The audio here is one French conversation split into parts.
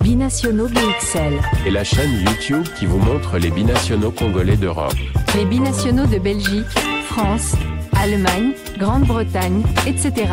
Binationaux BXL. Et la chaîne YouTube qui vous montre les binationaux congolais d'Europe. Les binationaux de Belgique, France, Allemagne, Grande-Bretagne, etc.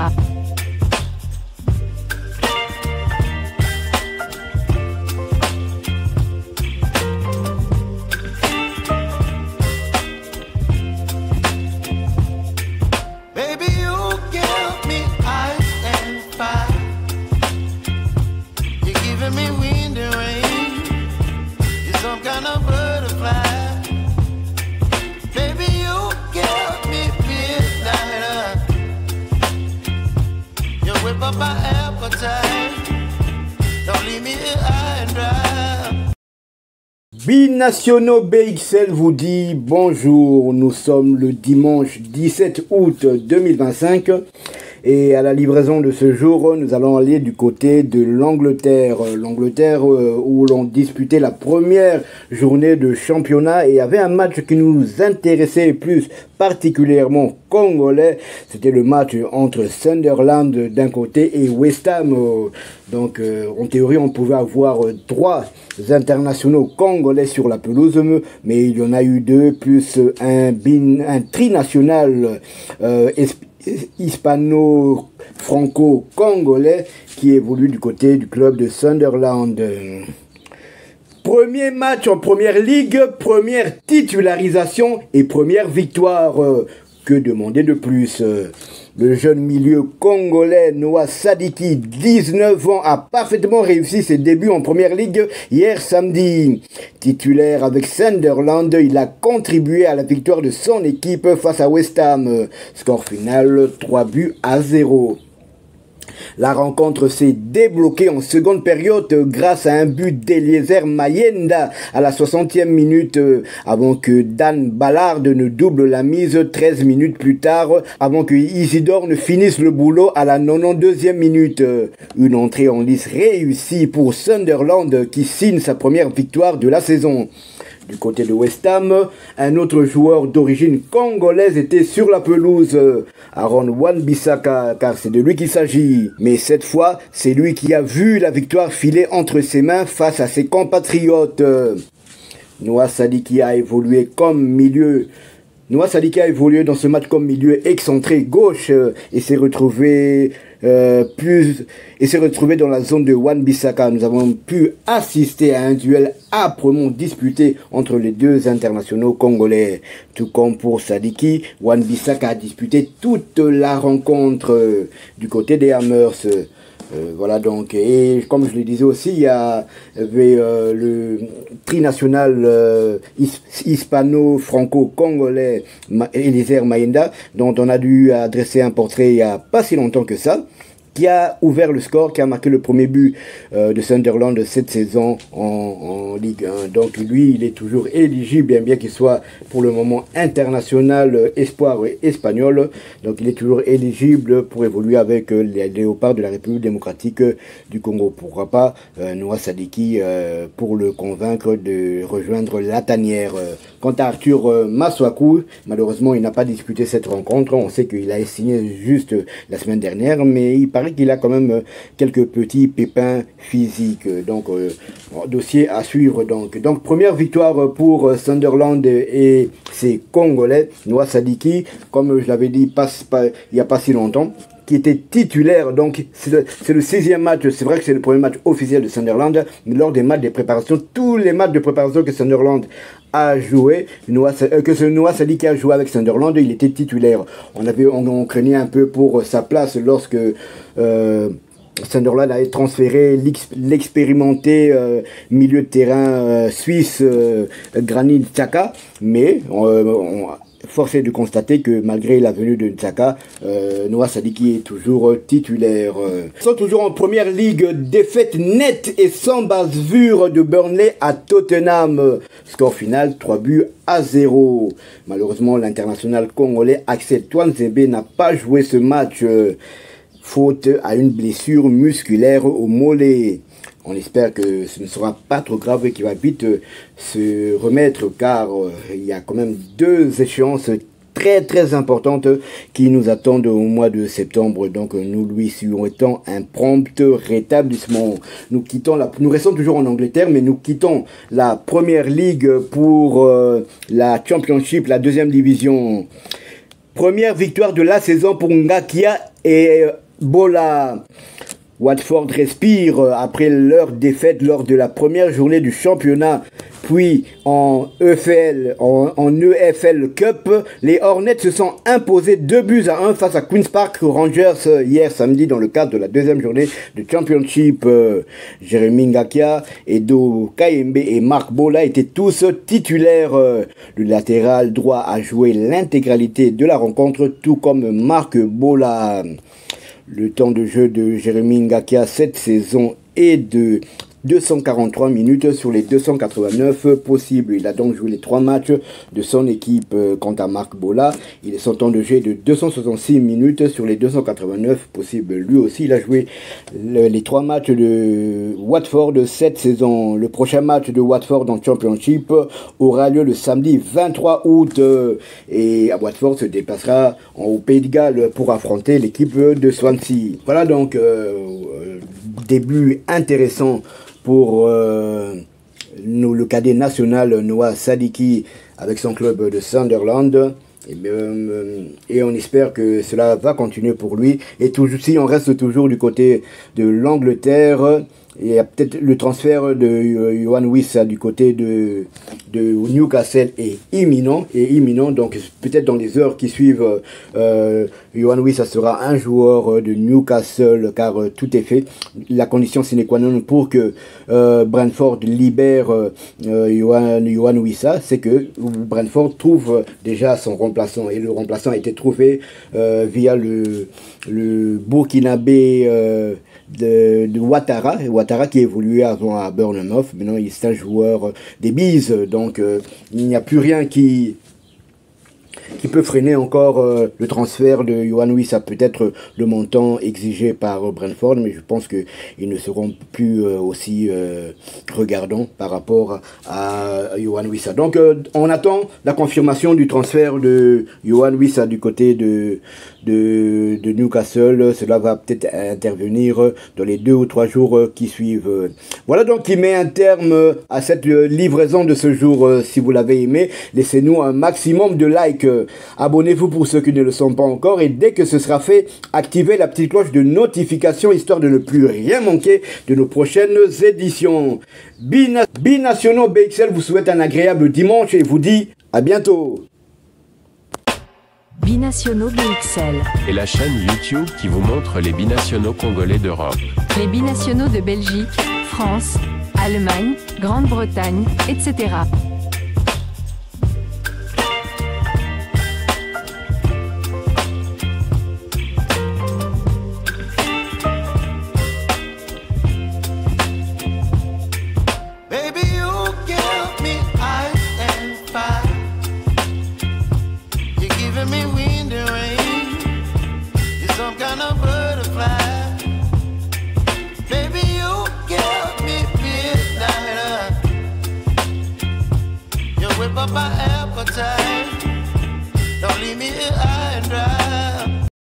Binationaux BXL vous dit bonjour, nous sommes le dimanche 17 août 2025 et à la livraison de ce jour, nous allons aller du côté de l'Angleterre. L'Angleterre où l'on disputait la première journée de championnat et il y avait un match qui nous intéressait plus particulièrement congolais. C'était le match entre Sunderland d'un côté et West Ham. Donc en théorie on pouvait avoir 3 internationaux congolais sur la pelouse, mais il y en a eu 2 plus un trinational hispano-franco-congolais qui évolue du côté du club de Sunderland. Premier match en première ligue, première titularisation et première victoire. Que demander de plus? Le jeune milieu congolais Noah Sadiki, 19 ans, a parfaitement réussi ses débuts en première ligue hier samedi. Titulaire avec Sunderland, il a contribué à la victoire de son équipe face à West Ham. Score final 3-0. La rencontre s'est débloquée en seconde période grâce à un but d'Eliezer Mayenda à la 60e minute avant que Dan Ballard ne double la mise 13 minutes plus tard, avant que Isidore ne finisse le boulot à la 92e minute. Une entrée en lice réussie pour Sunderland qui signe sa première victoire de la saison. Du côté de West Ham, un autre joueur d'origine congolaise était sur la pelouse, Aaron Wan-Bissaka, car c'est de lui qu'il s'agit. Mais cette fois, c'est lui qui a vu la victoire filer entre ses mains face à ses compatriotes. Noah Sadiki a évolué dans ce match comme milieu excentré gauche et s'est retrouvé dans la zone de Wan-Bissaka. Nous avons pu assister à un duel âprement disputé entre les deux internationaux congolais. Tout comme pour Sadiki, Wan-Bissaka a disputé toute la rencontre du côté des Hammers. Voilà donc, et comme je le disais aussi, il y avait le trinational hispano-franco-congolais Eliezer Mayenda, dont on a dû adresser un portrait il n'y a pas si longtemps que ça, qui a ouvert le score, qui a marqué le premier but de Sunderland cette saison en Ligue 1. Donc lui, il est toujours éligible, bien qu'il soit pour le moment international espoir espagnol. Donc il est toujours éligible pour évoluer avec les Léopards de la République démocratique du Congo. Pourquoi pas Noah Sadiki pour le convaincre de rejoindre la tanière. Quant à Arthur Maswaku, malheureusement, il n'a pas disputé cette rencontre. On sait qu'il a signé juste la semaine dernière, mais il paraît qu'il a quand même quelques petits pépins physiques. Donc, dossier à suivre. Donc première victoire pour Sunderland et ses Congolais. Noah Sadiki, comme je l'avais dit il n'y a pas si longtemps, qui était titulaire, donc c'est le 6e match, c'est vrai que c'est le premier match officiel de Sunderland, mais lors des matchs de préparation, tous les matchs de préparation que Sunderland a joué, que Noah Sadiki a joué avec Sunderland, il était titulaire. On craignait un peu pour sa place lorsque Sunderland a transféré l'expérimenté milieu de terrain suisse Granit Xhaka, mais force est de constater que malgré la venue de Xhaka, Noah Sadiki est toujours titulaire. Ils sont toujours en première ligue, défaite nette et sans bavure de Burnley à Tottenham. Score final 3-0. Malheureusement, l'international congolais Axel Twanzebe n'a pas joué ce match, faute à une blessure musculaire au mollet. On espère que ce ne sera pas trop grave et qu'il va vite se remettre, car il y a quand même 2 échéances très importantes qui nous attendent au mois de septembre. Donc nous lui souhaitons un prompt rétablissement. Nous restons toujours en Angleterre, mais nous quittons la Première Ligue pour la Championship, la deuxième division. Première victoire de la saison pour Ngakia et Bola. Watford respire après leur défaite lors de la première journée du championnat. Puis en EFL Cup, les Hornets se sont imposés 2-1 face à Queen's Park Rangers hier samedi dans le cadre de la deuxième journée de Championship. Jérémy Ngakia, Edo Kayembe et Marc Bola étaient tous titulaires. Le latéral droit a joué l'intégralité de la rencontre, tout comme Marc Bola. Le temps de jeu de Jérémy Ngakia cette saison est de 243 minutes sur les 289 possibles. Il a donc joué les 3 matchs de son équipe. Quant à Marc Bola, son temps de jeu est de 266 minutes sur les 289 possibles. Lui aussi, il a joué les 3 matchs de Watford cette saison. Le prochain match de Watford en Championship aura lieu le samedi 23 août. Et Watford se déplacera au Pays de Galles pour affronter l'équipe de Swansea. Voilà donc début intéressant pour le cadet national Noah Sadiki avec son club de Sunderland. Et on espère que cela va continuer pour lui. Et si on reste toujours du côté de l'Angleterre, il y a peut-être le transfert de Yohan Wissa du côté de Newcastle est imminent. Donc peut-être dans les heures qui suivent, Yohan Wissa sera un joueur de Newcastle car tout est fait. La condition sine qua non pour que Brentford libère Yohan Wissa, c'est que Brentford trouve déjà son remplaçant. Et le remplaçant a été trouvé via le Burkinabé de Ouattara qui évoluait avant à Bournemouth. Maintenant c'est un joueur des Bees, donc il n'y a plus rien qui peut freiner encore le transfert de Yohan Wissa. Peut-être le montant exigé par Brentford, mais je pense qu'ils ne seront plus aussi regardants par rapport à Yohan Wissa. Donc on attend la confirmation du transfert de Yohan Wissa du côté de Newcastle. Cela va peut-être intervenir dans les 2 ou 3 jours qui suivent. Voilà donc qui met un terme à cette livraison de ce jour. Si vous l'avez aimé, laissez-nous un maximum de likes. Abonnez-vous pour ceux qui ne le sont pas encore, et dès que ce sera fait, activez la petite cloche de notification histoire de ne plus rien manquer de nos prochaines éditions. Binationaux BXL vous souhaite un agréable dimanche et vous dit à bientôt. Binationaux BXL. Et la chaîne YouTube qui vous montre les binationaux congolais d'Europe. Les binationaux de Belgique, France, Allemagne, Grande-Bretagne, etc.